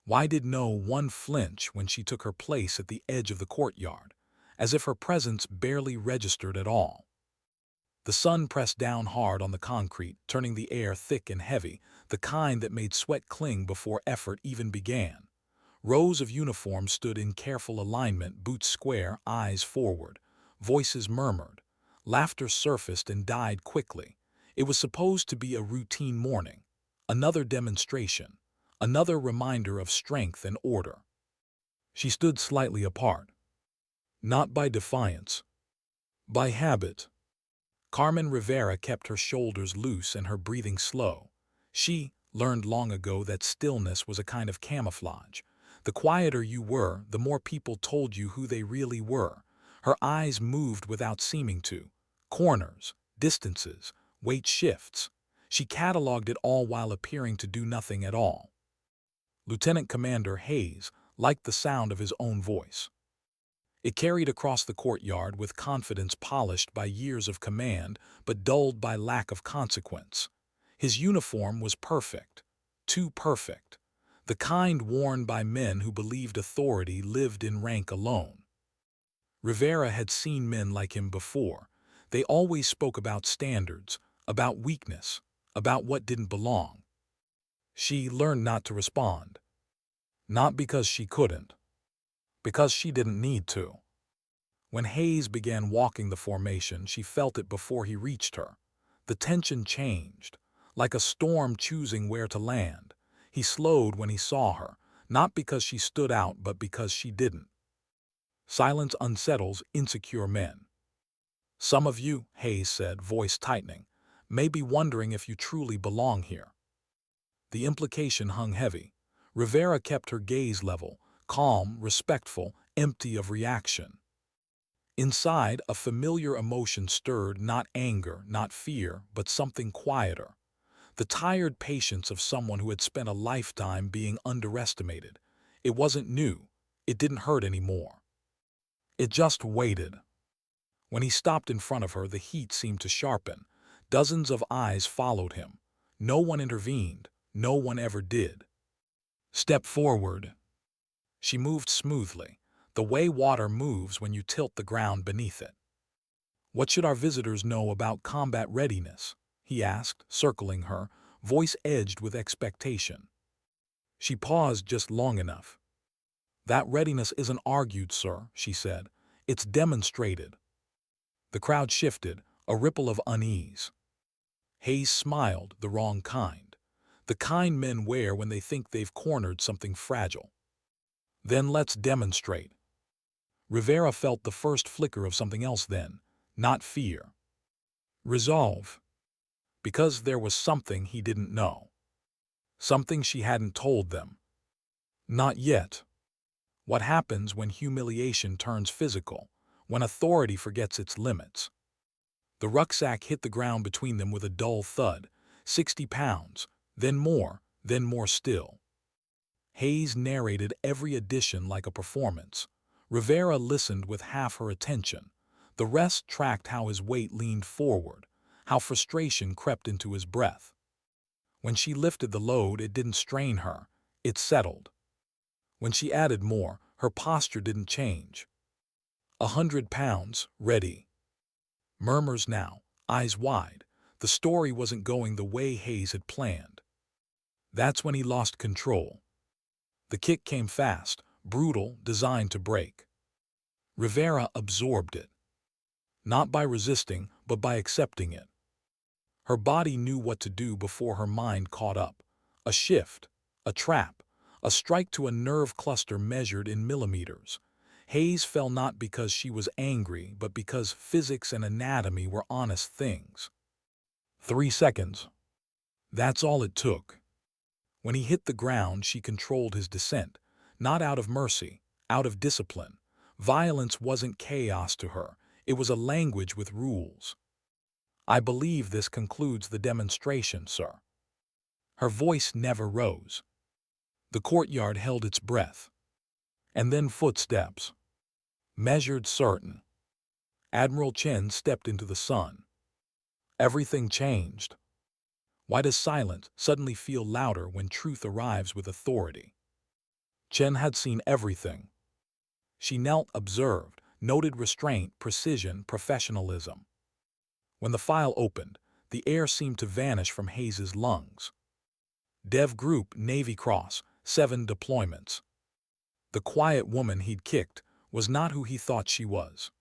Why did no one flinch when she took her place at the edge of the courtyard, as if her presence barely registered at all? The sun pressed down hard on the concrete, turning the air thick and heavy, the kind that made sweat cling before effort even began. Rows of uniforms stood in careful alignment, boots square, eyes forward. Voices murmured. Laughter surfaced and died quickly. It was supposed to be a routine morning. Another demonstration. Another reminder of strength and order. She stood slightly apart. Not by defiance. By habit. Carmen Rivera kept her shoulders loose and her breathing slow. She learned long ago that stillness was a kind of camouflage. The quieter you were, the more people told you who they really were. Her eyes moved without seeming to. Corners, distances, weight shifts. She cataloged it all while appearing to do nothing at all. Lieutenant Commander Hayes liked the sound of his own voice. It carried across the courtyard with confidence polished by years of command but dulled by lack of consequence. His uniform was perfect. Too perfect. The kind worn by men who believed authority lived in rank alone. Rivera had seen men like him before. They always spoke about standards, about weakness, about what didn't belong. She learned not to respond. Not because she couldn't. Because she didn't need to. When Hayes began walking the formation, she felt it before he reached her. The tension changed, like a storm choosing where to land. He slowed when he saw her, not because she stood out but because she didn't. Silence unsettles insecure men. Some of you, Hayes said, voice tightening, may be wondering if you truly belong here. The implication hung heavy. Rivera kept her gaze level, calm, respectful, empty of reaction. Inside, a familiar emotion stirred, not anger, not fear, but something quieter. The tired patience of someone who had spent a lifetime being underestimated. It wasn't new. It didn't hurt anymore. It just waited. When he stopped in front of her, the heat seemed to sharpen. Dozens of eyes followed him. No one intervened. No one ever did. Step forward. She moved smoothly, the way water moves when you tilt the ground beneath it. What should our visitors know about combat readiness? He asked, circling her, voice edged with expectation. She paused just long enough. That readiness isn't argued, sir, she said. It's demonstrated. The crowd shifted, a ripple of unease. Hayes smiled, the wrong kind. The kind men wear when they think they've cornered something fragile. Then let's demonstrate. Rivera felt the first flicker of something else then, not fear. Resolve. Because there was something he didn't know. Something she hadn't told them. Not yet. What happens when humiliation turns physical, when authority forgets its limits? The rucksack hit the ground between them with a dull thud. 60 pounds, then more still. Hayes narrated every addition like a performance. Rivera listened with half her attention. The rest tracked how his weight leaned forward, how frustration crept into his breath. When she lifted the load, it didn't strain her. It settled. When she added more, her posture didn't change. 100 pounds, ready. Murmurs now, eyes wide. The story wasn't going the way Hayes had planned. That's when he lost control. The kick came fast, brutal, designed to break. Rivera absorbed it. Not by resisting, but by accepting it. Her body knew what to do before her mind caught up. A shift, a trap, a strike to a nerve cluster measured in millimeters. Hayes fell not because she was angry, but because physics and anatomy were honest things. 3 seconds. That's all it took. When he hit the ground, she controlled his descent, not out of mercy, out of discipline. Violence wasn't chaos to her. It was a language with rules. I believe this concludes the demonstration, sir. Her voice never rose. The courtyard held its breath. And then footsteps. Measured, certain. Admiral Chen stepped into the sun. Everything changed. Why does silence suddenly feel louder when truth arrives with authority? Chen had seen everything. She knelt, observed, noted restraint, precision, professionalism. When the file opened, the air seemed to vanish from Hayes's lungs. Dev Group, Navy Cross, 7 deployments. The quiet woman he'd kicked was not who he thought she was.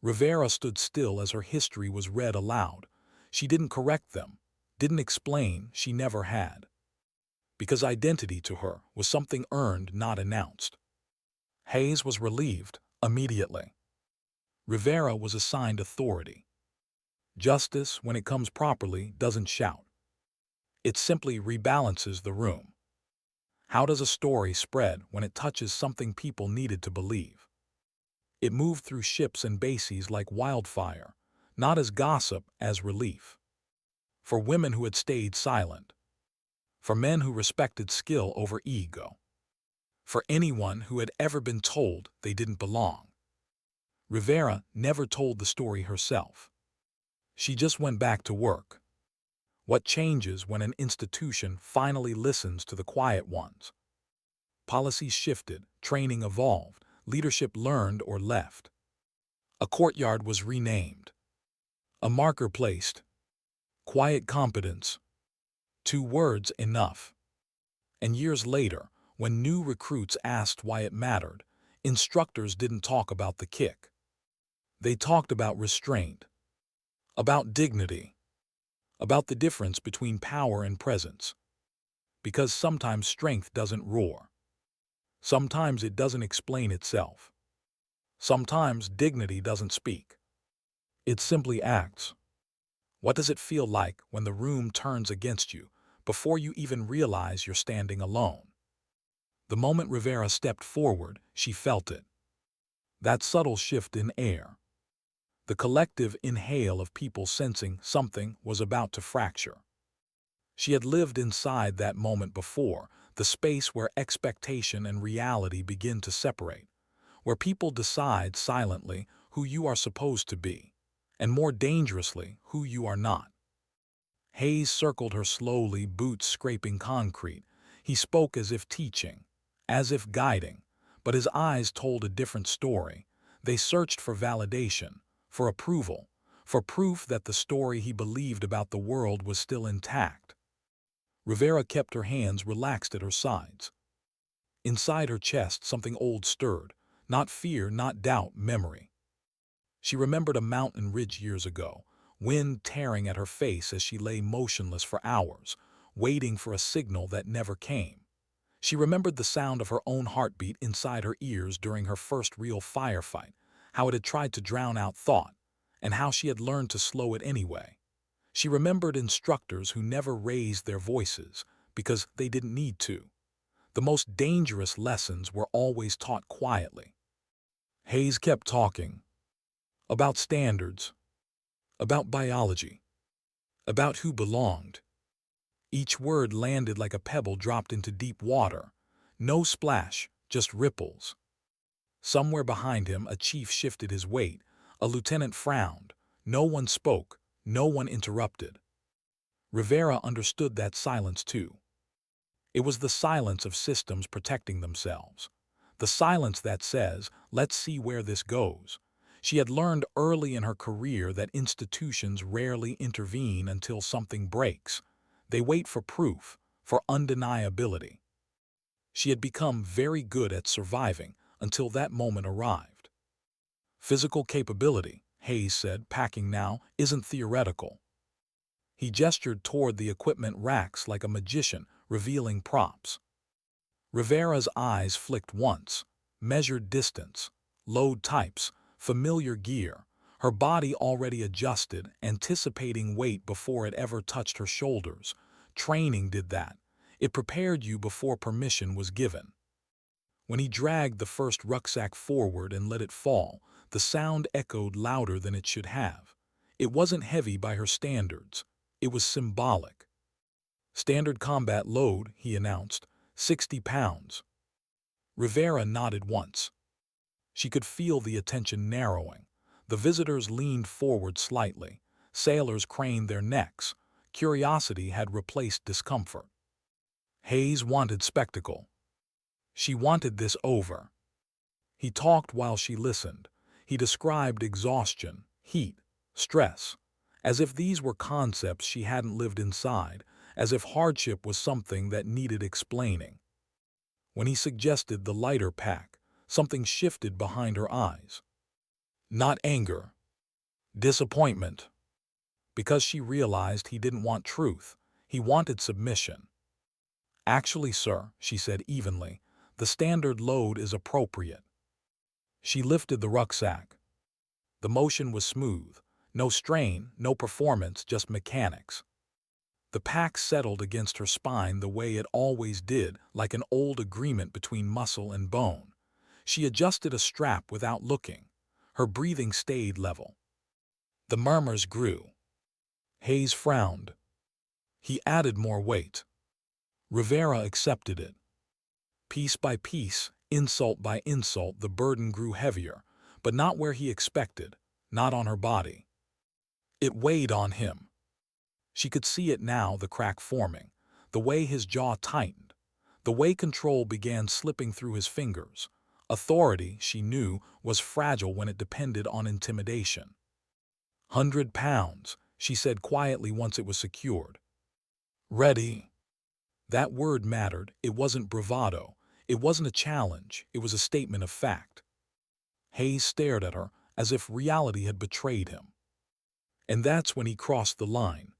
Rivera stood still as her history was read aloud. She didn't correct them, didn't explain, she never had. Because identity to her was something earned, not announced. Hayes was relieved immediately. Rivera was assigned authority. Justice, when it comes properly, doesn't shout. It simply rebalances the room. How does a story spread when it touches something people needed to believe? It moved through ships and bases like wildfire, not as gossip, as relief. For women who had stayed silent. For men who respected skill over ego. For anyone who had ever been told they didn't belong. Rivera never told the story herself. She just went back to work. What changes when an institution finally listens to the quiet ones? Policies shifted, training evolved, leadership learned or left. A courtyard was renamed. A marker placed. Quiet competence. 2 words enough. And years later, when new recruits asked why it mattered, instructors didn't talk about the kick. They talked about restraint, about dignity, about the difference between power and presence. Because sometimes strength doesn't roar. Sometimes it doesn't explain itself. Sometimes dignity doesn't speak. It simply acts. What does it feel like when the room turns against you before you even realize you're standing alone? The moment Rivera stepped forward, she felt it. That subtle shift in air. The collective inhale of people sensing something was about to fracture. She had lived inside that moment before, the space where expectation and reality begin to separate, where people decide silently who you are supposed to be, and more dangerously, who you are not. Hayes circled her slowly, boots scraping concrete. He spoke as if teaching, as if guiding, but his eyes told a different story. They searched for validation, for approval, for proof that the story he believed about the world was still intact. Rivera kept her hands relaxed at her sides. Inside her chest, something old stirred, not fear, not doubt, memory. She remembered a mountain ridge years ago, wind tearing at her face as she lay motionless for hours, waiting for a signal that never came. She remembered the sound of her own heartbeat inside her ears during her first real firefight, how it had tried to drown out thought, and how she had learned to slow it anyway. She remembered instructors who never raised their voices because they didn't need to. The most dangerous lessons were always taught quietly. Hayes kept talking. About standards. About biology. About who belonged. Each word landed like a pebble dropped into deep water. No splash, just ripples. Somewhere behind him, a chief shifted his weight. A lieutenant frowned. No one spoke. No one interrupted. Rivera understood that silence too. It was the silence of systems protecting themselves. The silence that says, let's see where this goes. She had learned early in her career that institutions rarely intervene until something breaks. They wait for proof, for undeniability. She had become very good at surviving until that moment arrived. Physical capability, Hayes said, packing now, isn't theoretical. He gestured toward the equipment racks like a magician revealing props. Rivera's eyes flicked once, measured distance, load types, familiar gear, her body already adjusted, anticipating weight before it ever touched her shoulders. Training did that. It prepared you before permission was given. When he dragged the first rucksack forward and let it fall, the sound echoed louder than it should have. It wasn't heavy by her standards. It was symbolic. Standard combat load, he announced, 60 pounds. Rivera nodded once. She could feel the attention narrowing. The visitors leaned forward slightly. Sailors craned their necks. Curiosity had replaced discomfort. Hayes wanted spectacle. She wanted this over. He talked while she listened. He described exhaustion, heat, stress, as if these were concepts she hadn't lived inside, as if hardship was something that needed explaining. When he suggested the lighter pack, something shifted behind her eyes. Not anger, disappointment. Because she realized he didn't want truth, he wanted submission. "Actually, sir," she said evenly, "the standard load is appropriate." She lifted the rucksack. The motion was smooth. No strain, no performance, just mechanics. The pack settled against her spine the way it always did, like an old agreement between muscle and bone. She adjusted a strap without looking. Her breathing stayed level. The murmurs grew. Hayes frowned. He added more weight. Rivera accepted it. Piece by piece, insult by insult, the burden grew heavier, but not where he expected, not on her body. It weighed on him. She could see it now, the crack forming, the way his jaw tightened, the way control began slipping through his fingers. Authority, she knew, was fragile when it depended on intimidation. "100 pounds," she said quietly once it was secured. "Ready." That word mattered. It wasn't bravado. It wasn't a challenge. It was a statement of fact. Hayes stared at her as if reality had betrayed him. And that's when he crossed the line.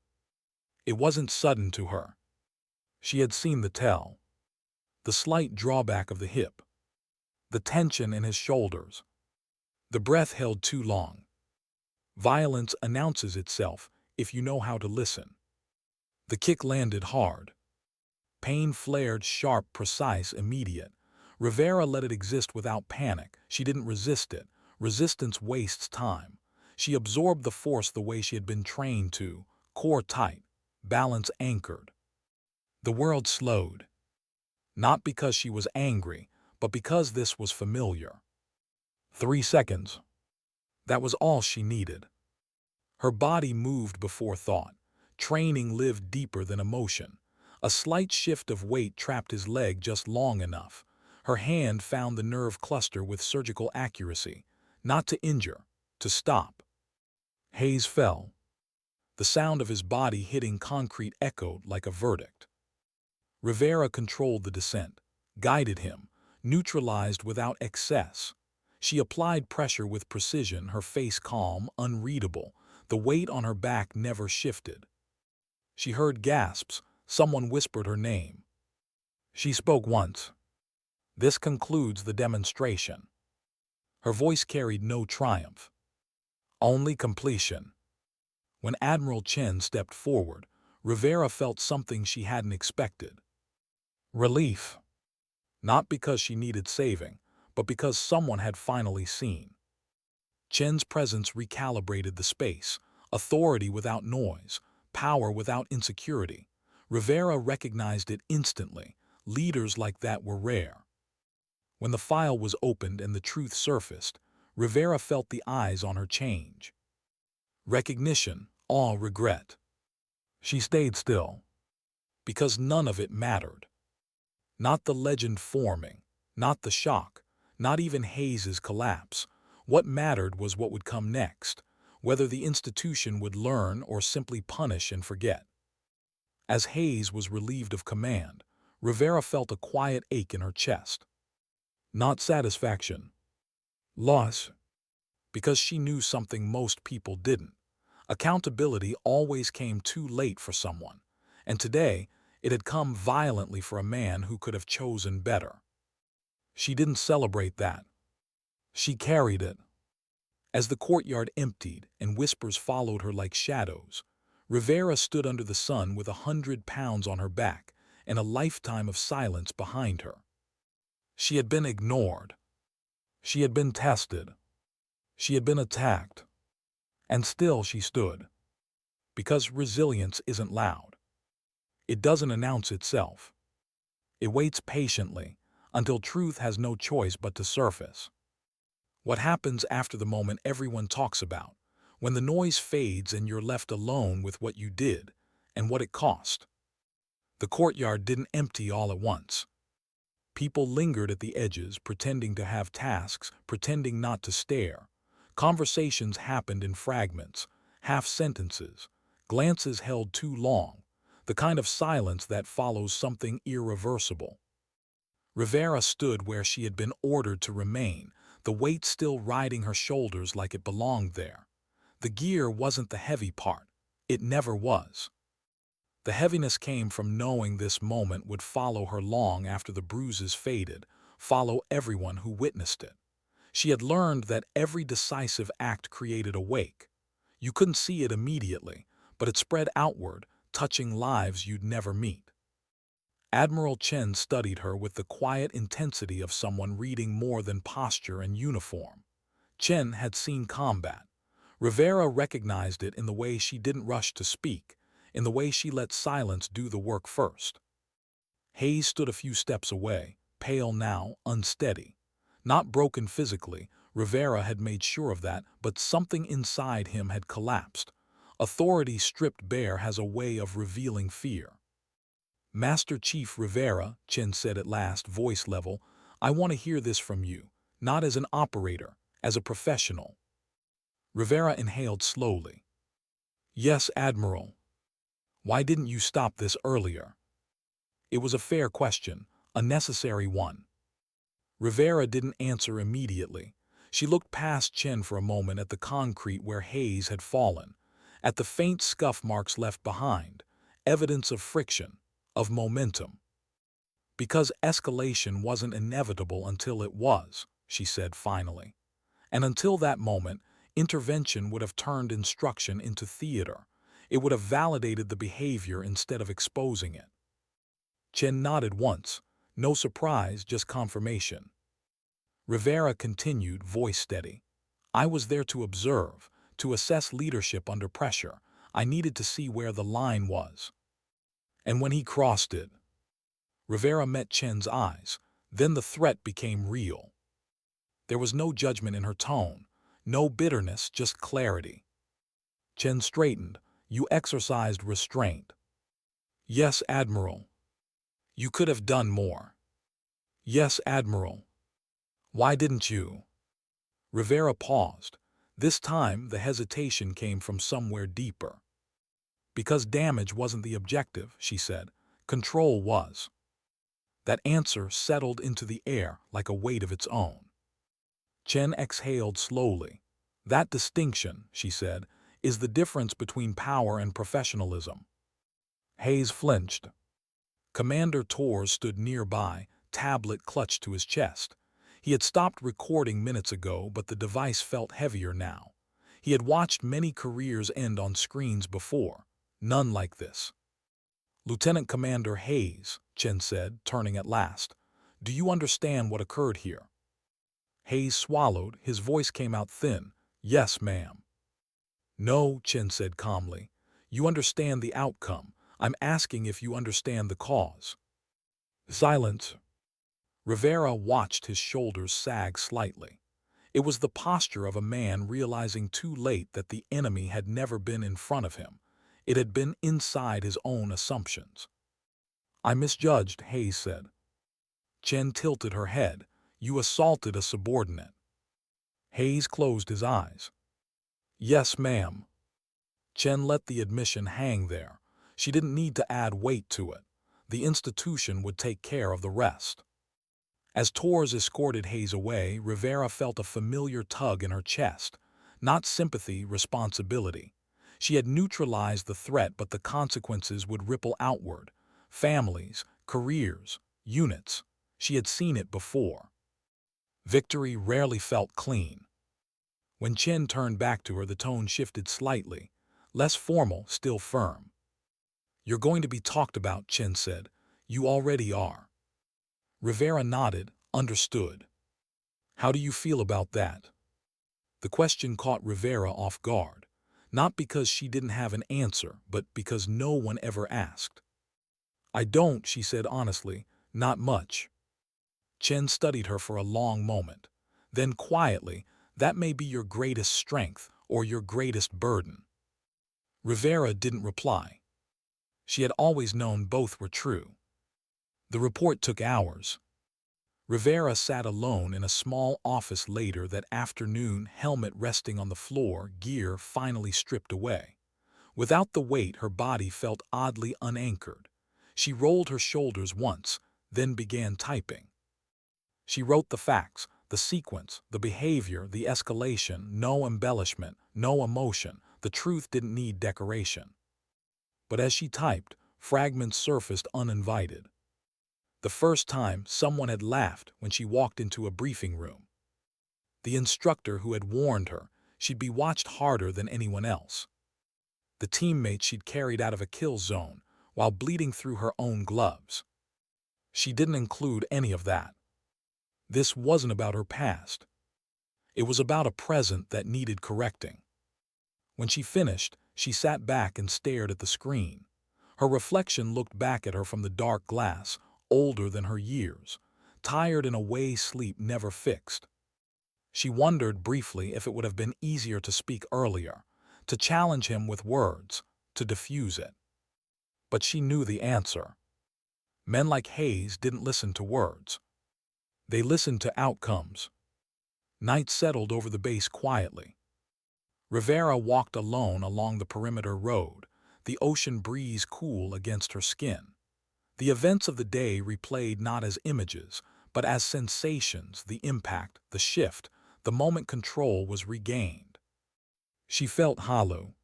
It wasn't sudden to her. She had seen the tell. The slight drawback of the hip. The tension in his shoulders. The breath held too long. Violence announces itself if you know how to listen. The kick landed hard. Pain flared, sharp, precise, immediate. Rivera let it exist without panic. She didn't resist it. Resistance wastes time. She absorbed the force the way she had been trained to, core tight, balance anchored. The world slowed. Not because she was angry, but because this was familiar. 3 seconds. That was all she needed. Her body moved before thought. Training lived deeper than emotion. A slight shift of weight trapped his leg just long enough. Her hand found the nerve cluster with surgical accuracy. Not to injure, to stop. Hayes fell. The sound of his body hitting concrete echoed like a verdict. Rivera controlled the descent, guided him, neutralized without excess. She applied pressure with precision, her face calm, unreadable. The weight on her back never shifted. She heard gasps. Someone whispered her name. She spoke once. "This concludes the demonstration." Her voice carried no triumph, only completion. When Admiral Chen stepped forward, Rivera felt something she hadn't expected. Relief. Not because she needed saving, but because someone had finally seen. Chen's presence recalibrated the space, authority without noise, power without insecurity. Rivera recognized it instantly. Leaders like that were rare. When the file was opened and the truth surfaced, Rivera felt the eyes on her change. Recognition, awe, regret. She stayed still. Because none of it mattered. Not the legend forming, not the shock, not even Hayes's collapse. What mattered was what would come next, whether the institution would learn or simply punish and forget. As Hayes was relieved of command, Rivera felt a quiet ache in her chest. Not satisfaction. Loss. Because she knew something most people didn't. Accountability always came too late for someone, and today it had come violently for a man who could have chosen better. She didn't celebrate that. She carried it. As the courtyard emptied and whispers followed her like shadows, Rivera stood under the sun with 100 pounds on her back and a lifetime of silence behind her. She had been ignored. She had been tested. She had been attacked. And still she stood. Because resilience isn't loud. It doesn't announce itself. It waits patiently until truth has no choice but to surface. What happens after the moment everyone talks about, when the noise fades and you're left alone with what you did and what it cost? The courtyard didn't empty all at once. People lingered at the edges, pretending to have tasks, pretending not to stare. Conversations happened in fragments, half-sentences, glances held too long, the kind of silence that follows something irreversible. Rivera stood where she had been ordered to remain, the weight still riding her shoulders like it belonged there. The gear wasn't the heavy part. It never was. The heaviness came from knowing this moment would follow her long after the bruises faded, follow everyone who witnessed it. She had learned that every decisive act created a wake. You couldn't see it immediately, but it spread outward, touching lives you'd never meet. Admiral Chen studied her with the quiet intensity of someone reading more than posture and uniform. Chen had seen combat. Rivera recognized it in the way she didn't rush to speak, in the way she let silence do the work first. Hayes stood a few steps away, pale now, unsteady. Not broken physically, Rivera had made sure of that, but something inside him had collapsed. Authority stripped bare has a way of revealing fear. "Master Chief Rivera," Chen said at last, voice level, "I want to hear this from you, not as an operator, as a professional." Rivera inhaled slowly. "Yes, Admiral. Why didn't you stop this earlier?" It was a fair question, a necessary one. Rivera didn't answer immediately. She looked past Chen for a moment at the concrete where Hayes had fallen, at the faint scuff marks left behind, evidence of friction, of momentum. "Because escalation wasn't inevitable until it was," she said finally. "And until that moment, intervention would have turned instruction into theater. It would have validated the behavior instead of exposing it." Chen nodded once. No surprise, just confirmation. Rivera continued, voice steady. "I was there to observe, to assess leadership under pressure. I needed to see where the line was. And when he crossed it..." Rivera met Chen's eyes. Then the threat became real. There was no judgment in her tone, no bitterness, just clarity. Chen straightened. "You exercised restraint." "Yes, Admiral." "You could have done more." "Yes, Admiral." "Why didn't you?" Rivera paused. This time the hesitation came from somewhere deeper. "Because damage wasn't the objective," she said. "Control was." That answer settled into the air like a weight of its own. Chen exhaled slowly. "That distinction," she said, "is the difference between power and professionalism." Hayes flinched. Commander Torres stood nearby, tablet clutched to his chest. He had stopped recording minutes ago, but the device felt heavier now. He had watched many careers end on screens before. None like this. "Lieutenant Commander Hayes," Chen said, turning at last, "do you understand what occurred here?" Hayes swallowed. His voice came out thin. "Yes, ma'am." "No," Chen said calmly. "You understand the outcome. I'm asking if you understand the cause." Silence. Rivera watched his shoulders sag slightly. It was the posture of a man realizing too late that the enemy had never been in front of him. It had been inside his own assumptions. "I misjudged," Hayes said. Chen tilted her head. "You assaulted a subordinate." Hayes closed his eyes. "Yes, ma'am." Chen let the admission hang there. She didn't need to add weight to it. The institution would take care of the rest. As Torres escorted Hayes away, Rivera felt a familiar tug in her chest. Not sympathy, responsibility. She had neutralized the threat, but the consequences would ripple outward. Families, careers, units. She had seen it before. Victory rarely felt clean. When Chen turned back to her, the tone shifted slightly. Less formal, still firm. "You're going to be talked about," Chen said. "You already are." Rivera nodded, understood. "How do you feel about that?" The question caught Rivera off guard. Not because she didn't have an answer, but because no one ever asked. "I don't," she said honestly, "not much." Chen studied her for a long moment. Then quietly, "That may be your greatest strength or your greatest burden." Rivera didn't reply. She had always known both were true. The report took hours. Rivera sat alone in a small office later that afternoon, helmet resting on the floor, gear finally stripped away. Without the weight, her body felt oddly unanchored. She rolled her shoulders once, then began typing. She wrote the facts, the sequence, the behavior, the escalation, no embellishment, no emotion. The truth didn't need decoration. But as she typed, fragments surfaced uninvited. The first time, someone had laughed when she walked into a briefing room. The instructor who had warned her she'd be watched harder than anyone else. The teammate she'd carried out of a kill zone while bleeding through her own gloves. She didn't include any of that. This wasn't about her past. It was about a present that needed correcting. When she finished, she sat back and stared at the screen. Her reflection looked back at her from the dark glass, older than her years, tired in a way sleep never fixed. She wondered briefly if it would have been easier to speak earlier, to challenge him with words, to diffuse it. But she knew the answer. Men like Hayes didn't listen to words. They listened to outcomes. Night settled over the base quietly. Rivera walked alone along the perimeter road, the ocean breeze cool against her skin. The events of the day replayed not as images, but as sensations, the impact, the shift, the moment control was regained. She felt hollow.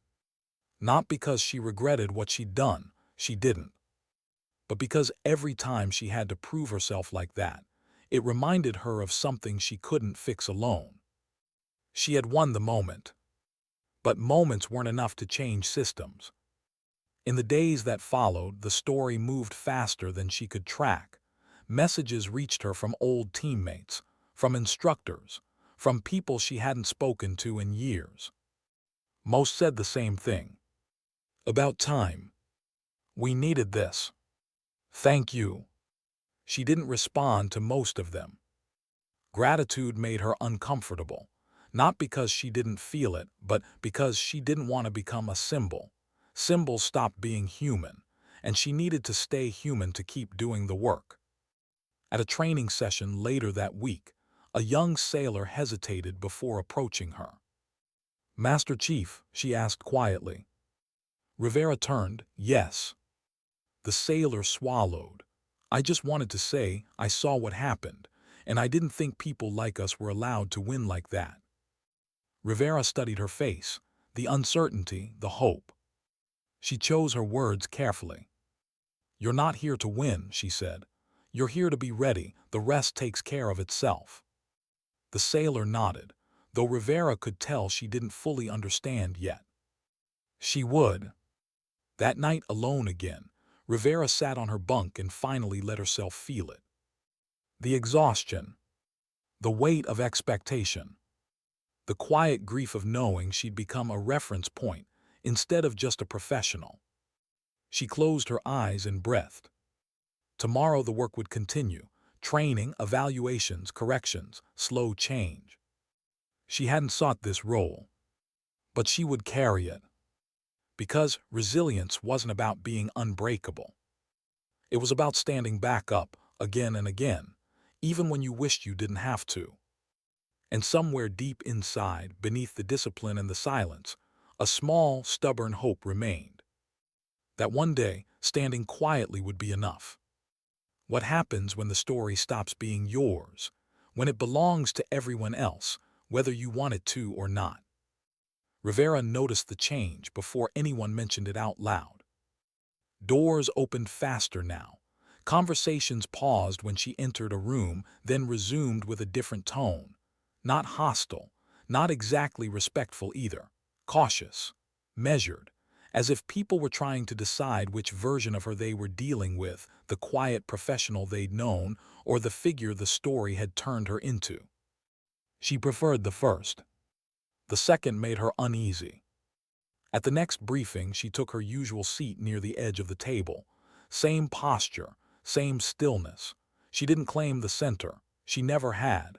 Not because she regretted what she'd done, she didn't. But because every time she had to prove herself like that, it reminded her of something she couldn't fix alone. She had won the moment. But moments weren't enough to change systems. In the days that followed, the story moved faster than she could track. Messages reached her from old teammates, from instructors, from people she hadn't spoken to in years. Most said the same thing. About time. We needed this. Thank you. She didn't respond to most of them. Gratitude made her uncomfortable, not because she didn't feel it, but because she didn't want to become a symbol. Symbols stopped being human, and she needed to stay human to keep doing the work. At a training session later that week, a young sailor hesitated before approaching her. "Master Chief," she asked quietly. Rivera turned, "Yes." The sailor swallowed. "I just wanted to say I saw what happened, and I didn't think people like us were allowed to win like that." Rivera studied her face, the uncertainty, the hope. She chose her words carefully. "You're not here to win," she said. "You're here to be ready. The rest takes care of itself." The sailor nodded, though Rivera could tell she didn't fully understand yet. She would. That night, alone again, Rivera sat on her bunk and finally let herself feel it. The exhaustion. The weight of expectation. The quiet grief of knowing she'd become a reference point instead of just a professional. She closed her eyes and breathed. Tomorrow the work would continue. Training, evaluations, corrections, slow change. She hadn't sought this role, but she would carry it. Because resilience wasn't about being unbreakable. It was about standing back up again and again, even when you wished you didn't have to. And somewhere deep inside, beneath the discipline and the silence, a small, stubborn hope remained. That one day, standing quietly would be enough. What happens when the story stops being yours, when it belongs to everyone else, whether you want it to or not? Rivera noticed the change before anyone mentioned it out loud. Doors opened faster now. Conversations paused when she entered a room, then resumed with a different tone. Not hostile, not exactly respectful either. Cautious, measured, as if people were trying to decide which version of her they were dealing with, the quiet professional they'd known or the figure the story had turned her into. She preferred the first. The second made her uneasy. At the next briefing, she took her usual seat near the edge of the table. Same posture, same stillness. She didn't claim the center. She never had.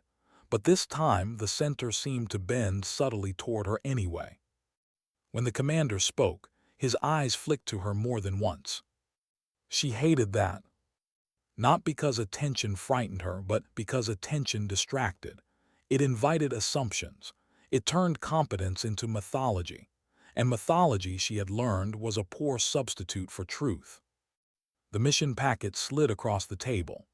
But this time, the center seemed to bend subtly toward her anyway. When the commander spoke, his eyes flicked to her more than once. She hated that. Not because attention frightened her, but because attention distracted. It invited assumptions. It turned competence into mythology. And mythology, she had learned, was a poor substitute for truth. The mission packet slid across the table.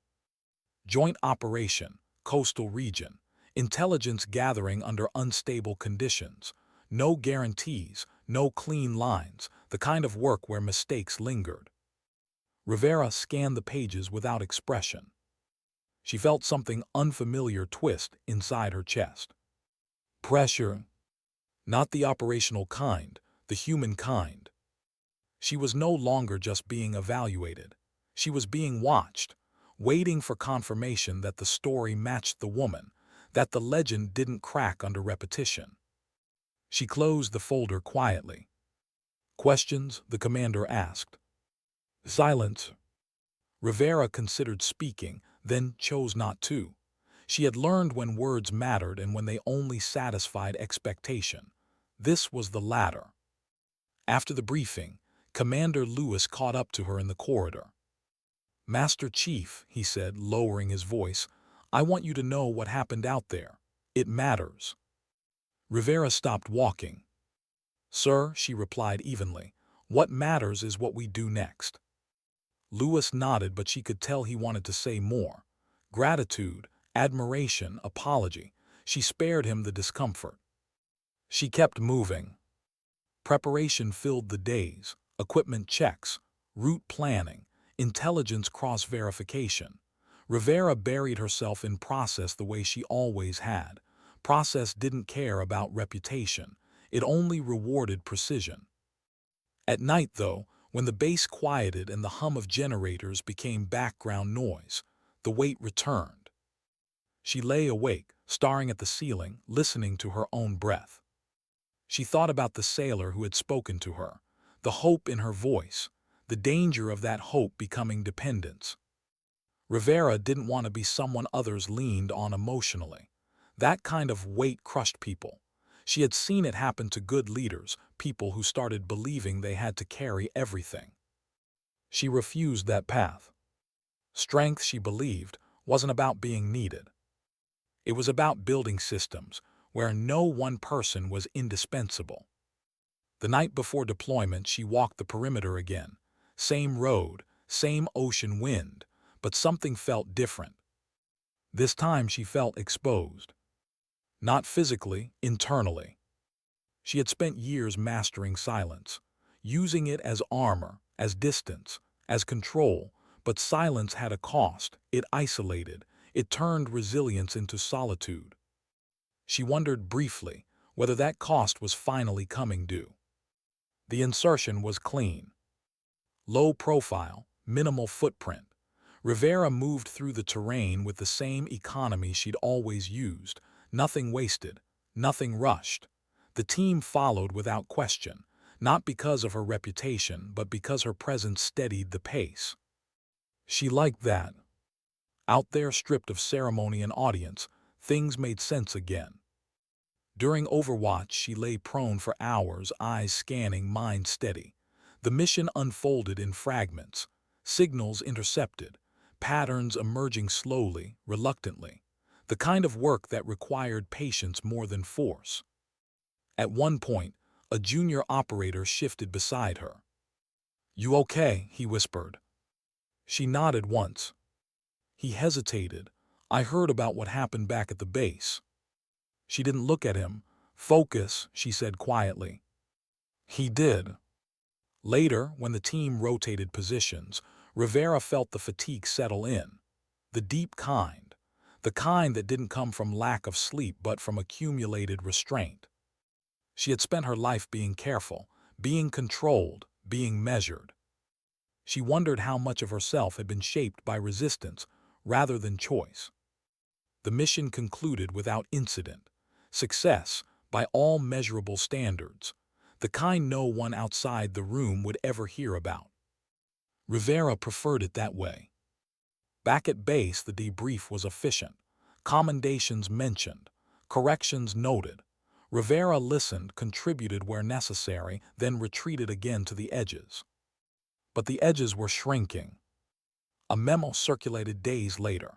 Joint operation, coastal region, intelligence gathering under unstable conditions. No guarantees, no clean lines, the kind of work where mistakes lingered. Rivera scanned the pages without expression. She felt something unfamiliar twist inside her chest. Pressure. Not the operational kind, the human kind. She was no longer just being evaluated. She was being watched, waiting for confirmation that the story matched the woman, that the legend didn't crack under repetition. She closed the folder quietly. Questions, the commander asked. Silence. Rivera considered speaking, then chose not to. She had learned when words mattered and when they only satisfied expectation. This was the latter. After the briefing, Commander Lewis caught up to her in the corridor. Master Chief, he said, lowering his voice, I want you to know what happened out there. It matters. Rivera stopped walking. Sir, she replied evenly, what matters is what we do next. Lewis nodded, but she could tell he wanted to say more. Gratitude, admiration, apology. She spared him the discomfort. She kept moving. Preparation filled the days, equipment checks, route planning, intelligence cross-verification. Rivera buried herself in process the way she always had. Process didn't care about reputation. It only rewarded precision. At night, though, when the base quieted and the hum of generators became background noise, the weight returned. She lay awake, staring at the ceiling, listening to her own breath. She thought about the sailor who had spoken to her, the hope in her voice, the danger of that hope becoming dependence. Rivera didn't want to be someone others leaned on emotionally. That kind of weight crushed people. She had seen it happen to good leaders, people who started believing they had to carry everything. She refused that path. Strength, she believed, wasn't about being needed. It was about building systems where no one person was indispensable. The night before deployment, she walked the perimeter again. Same road, same ocean wind, but something felt different. This time she felt exposed. Not physically, internally. She had spent years mastering silence, using it as armor, as distance, as control, but silence had a cost. It isolated. It turned resilience into solitude. She wondered briefly whether that cost was finally coming due. The insertion was clean. Low profile, minimal footprint. Rivera moved through the terrain with the same economy she'd always used. Nothing wasted, nothing rushed. The team followed without question, not because of her reputation, but because her presence steadied the pace. She liked that. Out there, stripped of ceremony and audience, things made sense again. During Overwatch, she lay prone for hours, eyes scanning, mind steady. The mission unfolded in fragments, signals intercepted, patterns emerging slowly, reluctantly. The kind of work that required patience more than force. At one point, a junior operator shifted beside her. "You okay?" he whispered. She nodded once. He hesitated. "I heard about what happened back at the base." She didn't look at him. "Focus," she said quietly. He did. Later, when the team rotated positions, Rivera felt the fatigue settle in. The deep kind. The kind that didn't come from lack of sleep but from accumulated restraint. She had spent her life being careful, being controlled, being measured. She wondered how much of herself had been shaped by resistance rather than choice. The mission concluded without incident. Success, by all measurable standards. The kind no one outside the room would ever hear about. Rivera preferred it that way. Back at base, the debrief was efficient. Commendations mentioned. Corrections noted. Rivera listened, contributed where necessary, then retreated again to the edges. But the edges were shrinking. A memo circulated days later.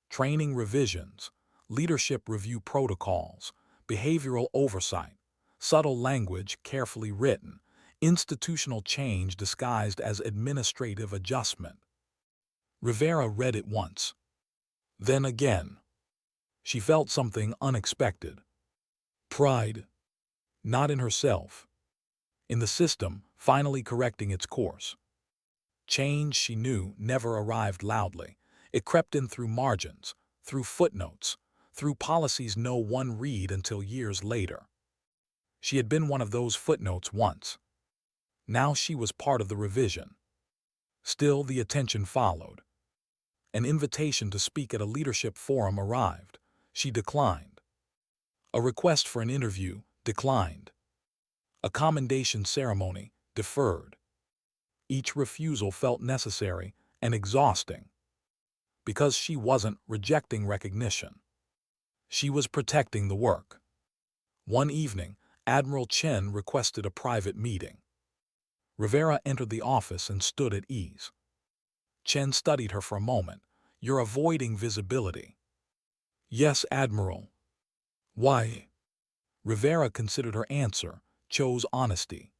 Training revisions, leadership review protocols, behavioral oversight, subtle language carefully written, institutional change disguised as administrative adjustment. Rivera read it once. Then again. She felt something unexpected. Pride. Not in herself. In the system, finally correcting its course. Change, she knew, never arrived loudly. It crept in through margins, through footnotes, through policies no one read until years later. She had been one of those footnotes once. Now she was part of the revision. Still, the attention followed. An invitation to speak at a leadership forum arrived. She declined. A request for an interview, declined. A commendation ceremony, deferred. Each refusal felt necessary and exhausting. Because she wasn't rejecting recognition. She was protecting the work. One evening, Admiral Chen requested a private meeting. Rivera entered the office and stood at ease. Chen studied her for a moment. "You're avoiding visibility." "Yes, Admiral." "Why?" Rivera considered her answer, chose honesty.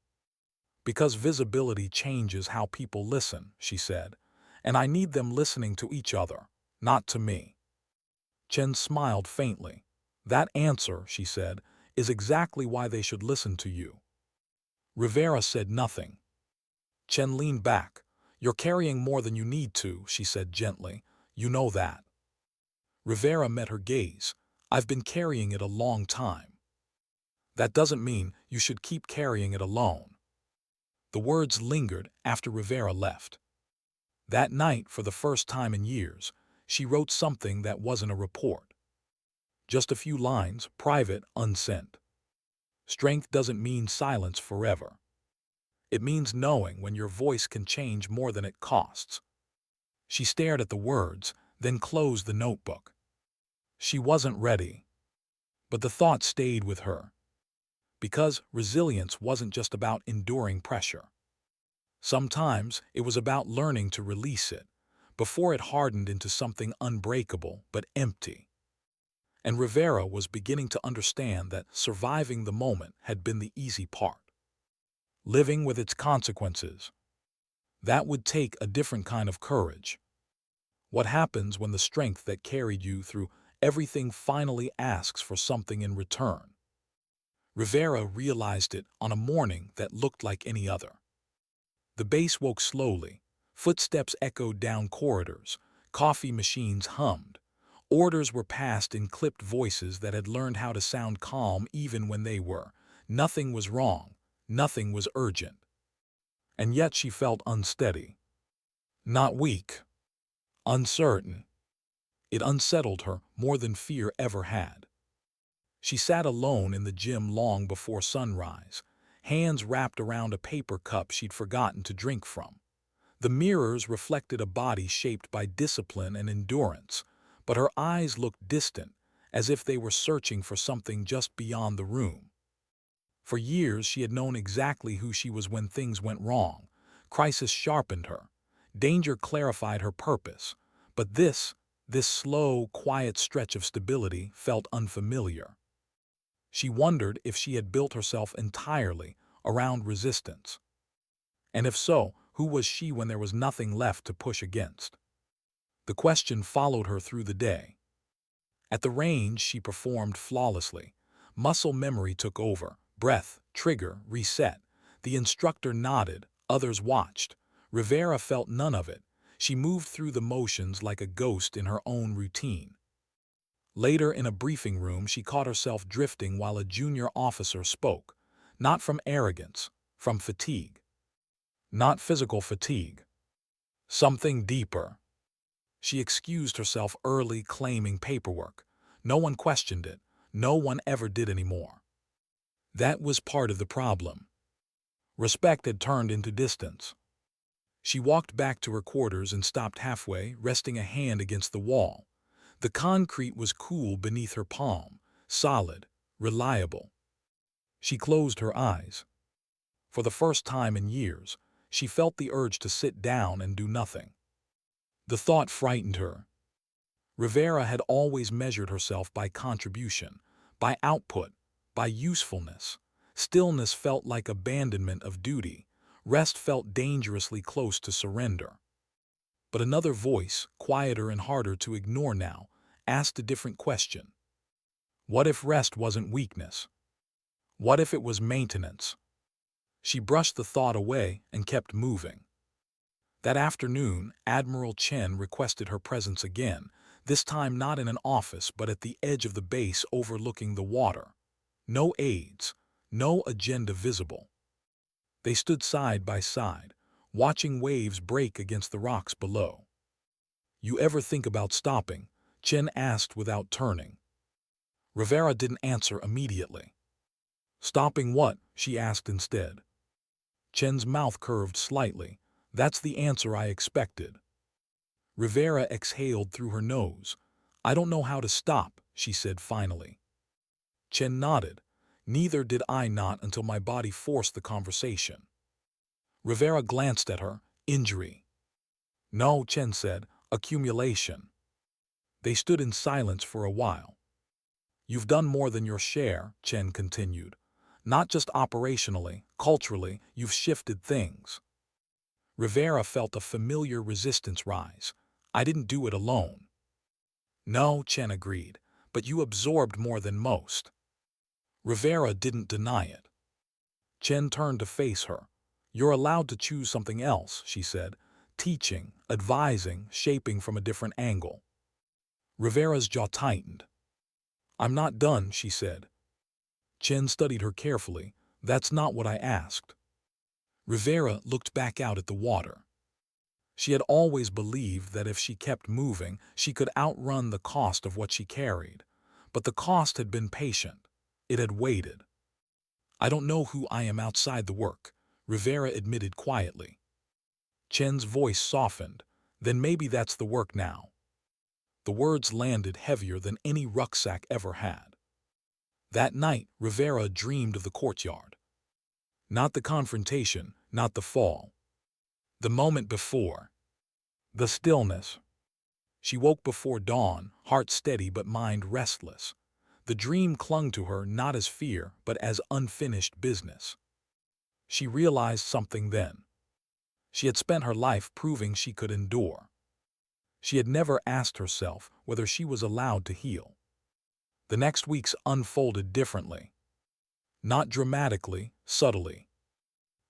"Because visibility changes how people listen," she said, "and I need them listening to each other, not to me." Chen smiled faintly. "That answer," she said, "is exactly why they should listen to you." Rivera said nothing. Chen leaned back. "You're carrying more than you need to," she said gently. "You know that." Rivera met her gaze. "I've been carrying it a long time." "That doesn't mean you should keep carrying it alone." The words lingered after Rivera left. That night, for the first time in years, she wrote something that wasn't a report. Just a few lines, private, unsent. Strength doesn't mean silence forever. It means knowing when your voice can change more than it costs. She stared at the words, then closed the notebook. She wasn't ready. But the thought stayed with her. Because resilience wasn't just about enduring pressure. Sometimes it was about learning to release it, before it hardened into something unbreakable but empty. And Rivera was beginning to understand that surviving the moment had been the easy part. Living with its consequences. That would take a different kind of courage. What happens when the strength that carried you through everything finally asks for something in return? Rivera realized it on a morning that looked like any other. The base woke slowly. Footsteps echoed down corridors. Coffee machines hummed. Orders were passed in clipped voices that had learned how to sound calm even when they were. Nothing was wrong. Nothing was urgent. And yet she felt unsteady. Not weak. Uncertain. It unsettled her more than fear ever had. She sat alone in the gym long before sunrise, hands wrapped around a paper cup she'd forgotten to drink from. The mirrors reflected a body shaped by discipline and endurance, but her eyes looked distant, as if they were searching for something just beyond the room. For years she had known exactly who she was when things went wrong. Crisis sharpened her. Danger clarified her purpose. But this slow, quiet stretch of stability felt unfamiliar. She wondered if she had built herself entirely around resistance. And if so, who was she when there was nothing left to push against? The question followed her through the day. At the range, she performed flawlessly. Muscle memory took over. Breath, trigger, reset. The instructor nodded. Others watched. Rivera felt none of it. She moved through the motions like a ghost in her own routine. Later, in a briefing room, she caught herself drifting while a junior officer spoke. Not from arrogance, from fatigue. Not physical fatigue. Something deeper. She excused herself early, claiming paperwork. No one questioned it. No one ever did anymore. That was part of the problem. Respect had turned into distance. She walked back to her quarters and stopped halfway, resting a hand against the wall. The concrete was cool beneath her palm, solid, reliable. She closed her eyes. For the first time in years, she felt the urge to sit down and do nothing. The thought frightened her. Rivera had always measured herself by contribution, by output, by usefulness. Stillness felt like abandonment of duty. Rest felt dangerously close to surrender. But another voice, quieter and harder to ignore now, asked a different question. What if rest wasn't weakness? What if it was maintenance? She brushed the thought away and kept moving. That afternoon, Admiral Chen requested her presence again, this time not in an office but at the edge of the base overlooking the water. No aides, no agenda visible. They stood side by side, watching waves break against the rocks below. "You ever think about stopping?" Chen asked without turning. Rivera didn't answer immediately. "Stopping what?" she asked instead. Chen's mouth curved slightly. "That's the answer I expected." Rivera exhaled through her nose. "I don't know how to stop," she said finally. Chen nodded. "Neither did I, not until my body forced the conversation." Rivera glanced at her. "Injury." "No," Chen said. "Accumulation." They stood in silence for a while. "You've done more than your share," Chen continued. "Not just operationally, culturally, you've shifted things." Rivera felt a familiar resistance rise. "I didn't do it alone." "No," Chen agreed, "but you absorbed more than most." Rivera didn't deny it. Chen turned to face her. "You're allowed to choose something else," she said. "Teaching, advising, shaping from a different angle." Rivera's jaw tightened. "I'm not done," she said. Chen studied her carefully. "That's not what I asked." Rivera looked back out at the water. She had always believed that if she kept moving, she could outrun the cost of what she carried. But the cost had been patient. It had waited. "I don't know who I am outside the work," Rivera admitted quietly. Chen's voice softened. "Then maybe that's the work now." The words landed heavier than any rucksack ever had. That night, Rivera dreamed of the courtyard. Not the confrontation, not the fall. The moment before. The stillness. She woke before dawn, heart steady but mind restless. The dream clung to her not as fear, but as unfinished business. She realized something then. She had spent her life proving she could endure. She had never asked herself whether she was allowed to heal. The next weeks unfolded differently. Not dramatically, subtly.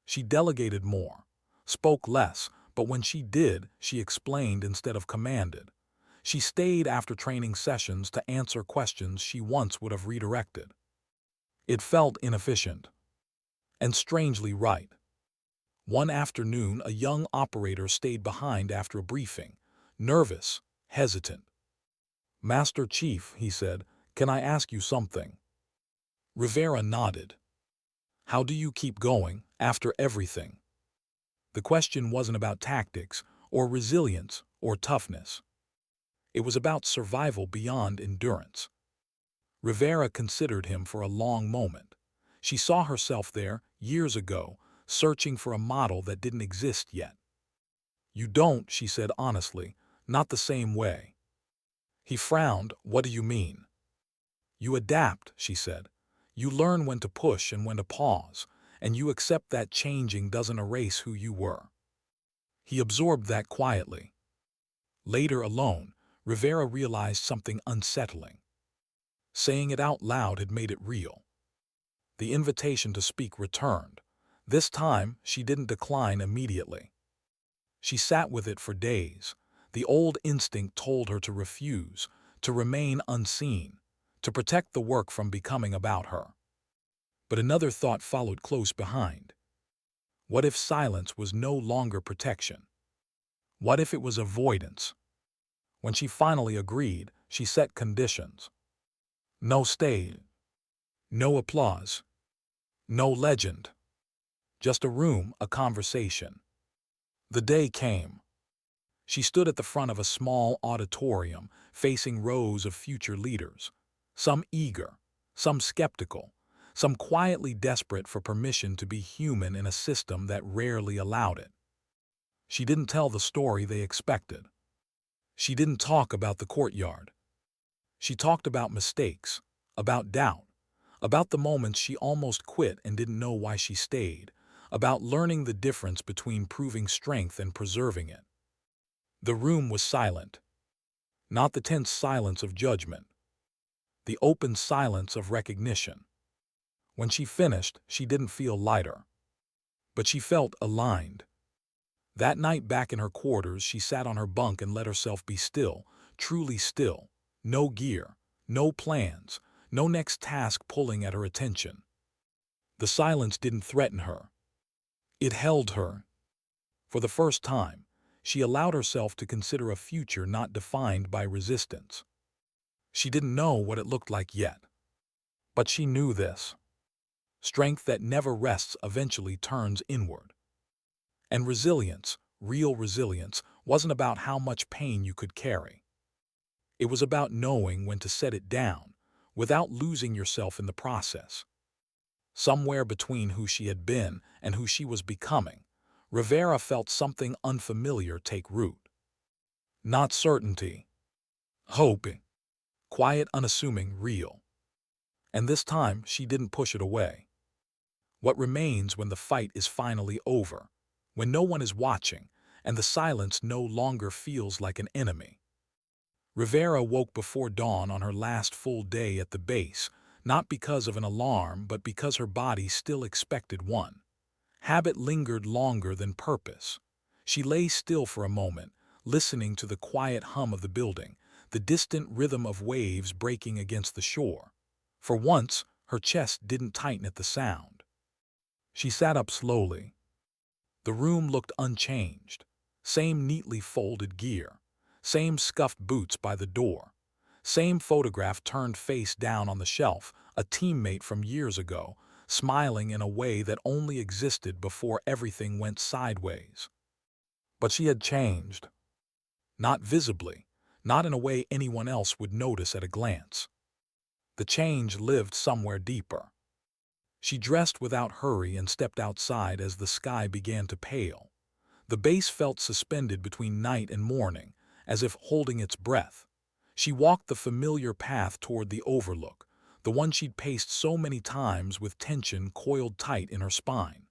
She delegated more, spoke less, but when she did, she explained instead of commanded. She stayed after training sessions to answer questions she once would have redirected. It felt inefficient. And strangely right. One afternoon, a young operator stayed behind after a briefing, nervous, hesitant. "Master Chief," he said, "can I ask you something?" Rivera nodded. "How do you keep going, after everything?" The question wasn't about tactics, or resilience, or toughness. It was about survival beyond endurance. Rivera considered him for a long moment. She saw herself there, years ago, searching for a model that didn't exist yet. "You don't," she said honestly, "not the same way." He frowned. "What do you mean?" "You adapt," she said. "You learn when to push and when to pause, and you accept that changing doesn't erase who you were." He absorbed that quietly. Later, alone, Rivera realized something unsettling. Saying it out loud had made it real. The invitation to speak returned. This time, she didn't decline immediately. She sat with it for days. The old instinct told her to refuse, to remain unseen, to protect the work from becoming about her. But another thought followed close behind. What if silence was no longer protection? What if it was avoidance? When she finally agreed, she set conditions. No stay. No applause. No legend. Just a room, a conversation. The day came. She stood at the front of a small auditorium, facing rows of future leaders. Some eager, some skeptical, some quietly desperate for permission to be human in a system that rarely allowed it. She didn't tell the story they expected. She didn't talk about the courtyard. She talked about mistakes, about doubt, about the moments she almost quit and didn't know why she stayed, about learning the difference between proving strength and preserving it. The room was silent, not the tense silence of judgment, the open silence of recognition. When she finished, she didn't feel lighter, but she felt aligned. That night back in her quarters, she sat on her bunk and let herself be still, truly still. No gear, no plans, no next task pulling at her attention. The silence didn't threaten her. It held her. For the first time, she allowed herself to consider a future not defined by resistance. She didn't know what it looked like yet, but she knew this. Strength that never rests eventually turns inward. And resilience, real resilience, wasn't about how much pain you could carry. It was about knowing when to set it down, without losing yourself in the process. Somewhere between who she had been and who she was becoming, Rivera felt something unfamiliar take root. Not certainty, hope, quiet, unassuming, real. And this time, she didn't push it away. What remains when the fight is finally over, when no one is watching, and the silence no longer feels like an enemy? Rivera woke before dawn on her last full day at the base, not because of an alarm, but because her body still expected one. Habit lingered longer than purpose. She lay still for a moment, listening to the quiet hum of the building, the distant rhythm of waves breaking against the shore. For once, her chest didn't tighten at the sound. She sat up slowly. The room looked unchanged. Same neatly folded gear. Same scuffed boots by the door. Same photograph turned face down on the shelf, a teammate from years ago, smiling in a way that only existed before everything went sideways. But she had changed. Not visibly, not in a way anyone else would notice at a glance. The change lived somewhere deeper. She dressed without hurry and stepped outside as the sky began to pale. The base felt suspended between night and morning, as if holding its breath. She walked the familiar path toward the overlook, the one she'd paced so many times with tension coiled tight in her spine.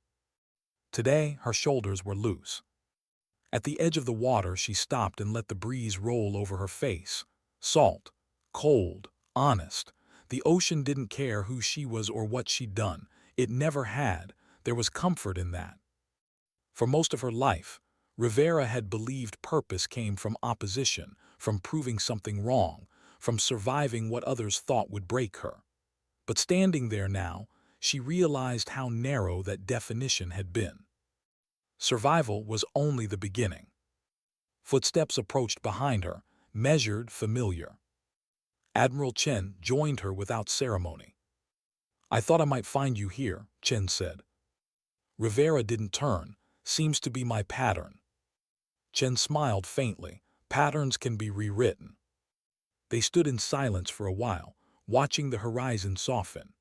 Today, her shoulders were loose. At the edge of the water, she stopped and let the breeze roll over her face. Salt, cold, honest. The ocean didn't care who she was or what she'd done. It never had. There was comfort in that. For most of her life, Rivera had believed purpose came from opposition, from proving something wrong, from surviving what others thought would break her. But standing there now, she realized how narrow that definition had been. Survival was only the beginning. Footsteps approached behind her, measured, familiar. Admiral Chen joined her without ceremony. "I thought I might find you here," Chen said. Rivera didn't turn. "Seems to be my pattern." Chen smiled faintly. "Patterns can be rewritten." They stood in silence for a while, watching the horizon soften.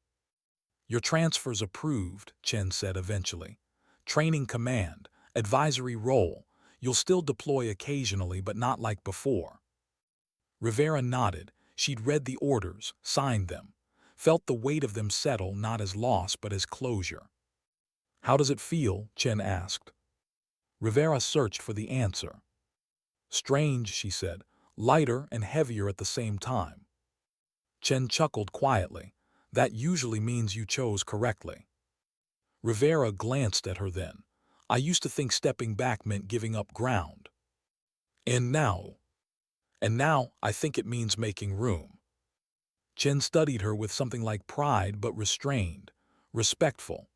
"Your transfer's approved," Chen said eventually. "Training command, advisory role. You'll still deploy occasionally, but not like before." Rivera nodded. She'd read the orders, signed them, felt the weight of them settle not as loss but as closure. "How does it feel?" Chen asked. Rivera searched for the answer. "Strange," she said, "lighter and heavier at the same time." Chen chuckled quietly. "That usually means you chose correctly." Rivera glanced at her then. "I used to think stepping back meant giving up ground. And now? And now I think it means making room." Chen studied her with something like pride but restrained, respectful.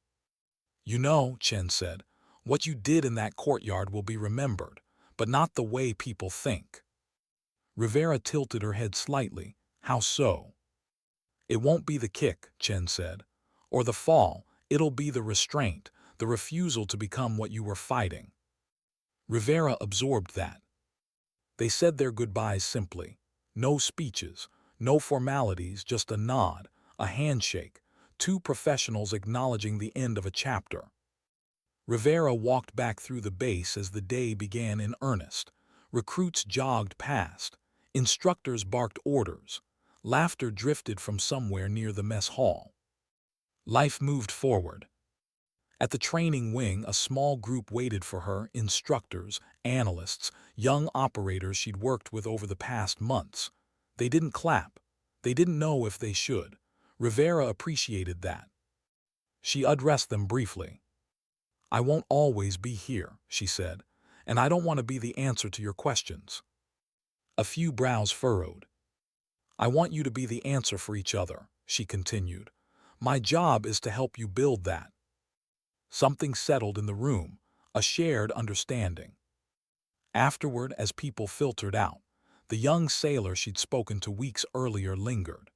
"You know," Chen said, "what you did in that courtyard will be remembered, but not the way people think." Rivera tilted her head slightly. "How so?" "It won't be the kick," Chen said, "or the fall. It'll be the restraint, the refusal to become what you were fighting." Rivera absorbed that. They said their goodbyes simply. No speeches, no formalities, just a nod, a handshake, two professionals acknowledging the end of a chapter. Rivera walked back through the base as the day began in earnest. Recruits jogged past. Instructors barked orders. Laughter drifted from somewhere near the mess hall. Life moved forward. At the training wing, a small group waited for her: instructors, analysts, young operators she'd worked with over the past months. They didn't clap. They didn't know if they should. Rivera appreciated that. She addressed them briefly. "I won't always be here," she said, "and I don't want to be the answer to your questions." A few brows furrowed. "I want you to be the answer for each other," she continued. "My job is to help you build that." Something settled in the room, a shared understanding. Afterward, as people filtered out, the young sailor she'd spoken to weeks earlier lingered.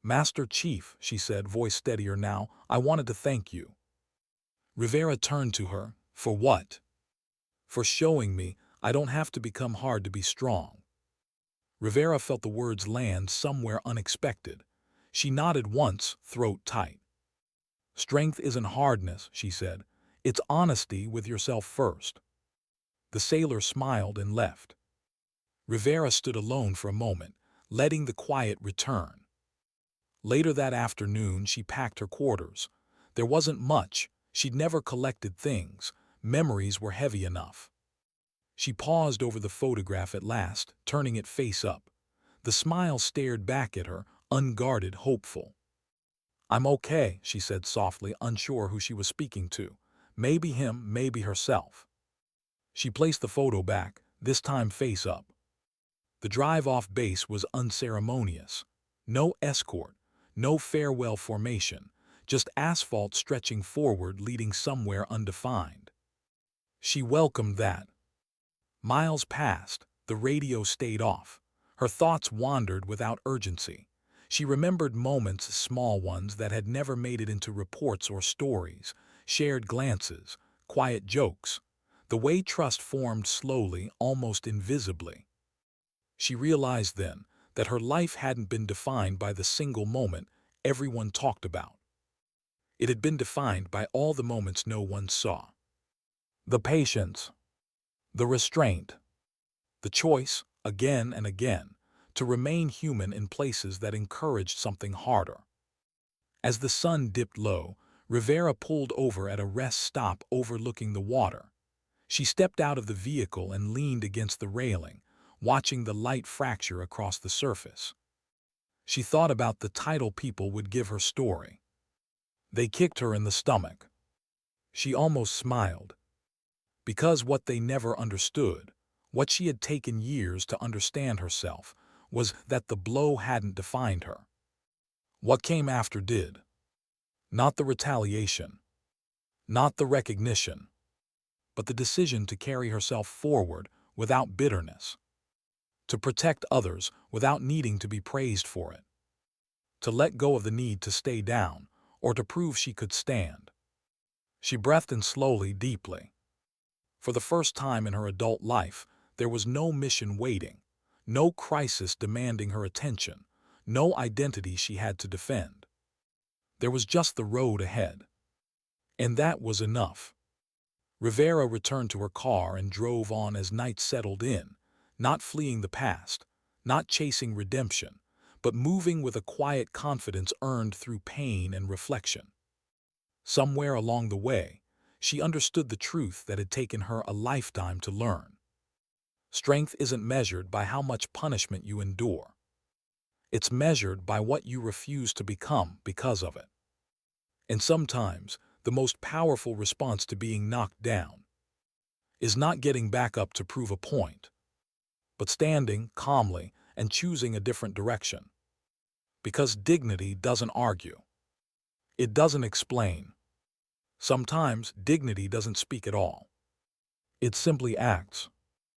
"Master Chief," she said, voice steadier now, "I wanted to thank you." Rivera turned to her. "For what?" "For showing me I don't have to become hard to be strong." Rivera felt the words land somewhere unexpected. She nodded once, throat tight. "Strength isn't hardness," she said. "It's honesty with yourself first." The sailor smiled and left. Rivera stood alone for a moment, letting the quiet return. Later that afternoon, she packed her quarters. There wasn't much. She'd never collected things. Memories were heavy enough. She paused over the photograph at last, turning it face up. The smile stared back at her, unguarded, hopeful. "I'm okay," she said softly, unsure who she was speaking to. Maybe him, maybe herself. She placed the photo back, this time face up. The drive off base was unceremonious. No escort, no farewell formation, just asphalt stretching forward, leading somewhere undefined. She welcomed that. Miles passed, the radio stayed off. Her thoughts wandered without urgency. She remembered moments, small ones that had never made it into reports or stories, shared glances, quiet jokes, the way trust formed slowly, almost invisibly. She realized then that her life hadn't been defined by the single moment everyone talked about. It had been defined by all the moments no one saw. The patience, the restraint, the choice, again and again, to remain human in places that encouraged something harder. As the sun dipped low, Rivera pulled over at a rest stop overlooking the water. She stepped out of the vehicle and leaned against the railing, watching the light fracture across the surface. She thought about the title people would give her story. They kicked her in the stomach. She almost smiled. Because what they never understood, what she had taken years to understand herself, was that the blow hadn't defined her. What came after did. Not the retaliation, not the recognition, but the decision to carry herself forward without bitterness, to protect others without needing to be praised for it, to let go of the need to stay down or to prove she could stand. She breathed in slowly, deeply. For the first time in her adult life, there was no mission waiting, no crisis demanding her attention, no identity she had to defend. There was just the road ahead. And that was enough. Rivera returned to her car and drove on as night settled in, not fleeing the past, not chasing redemption, but moving with a quiet confidence earned through pain and reflection. Somewhere along the way, she understood the truth that had taken her a lifetime to learn. Strength isn't measured by how much punishment you endure. It's measured by what you refuse to become because of it. And sometimes, the most powerful response to being knocked down is not getting back up to prove a point, but standing calmly and choosing a different direction. Because dignity doesn't argue. It doesn't explain. Sometimes dignity doesn't speak at all. It simply acts.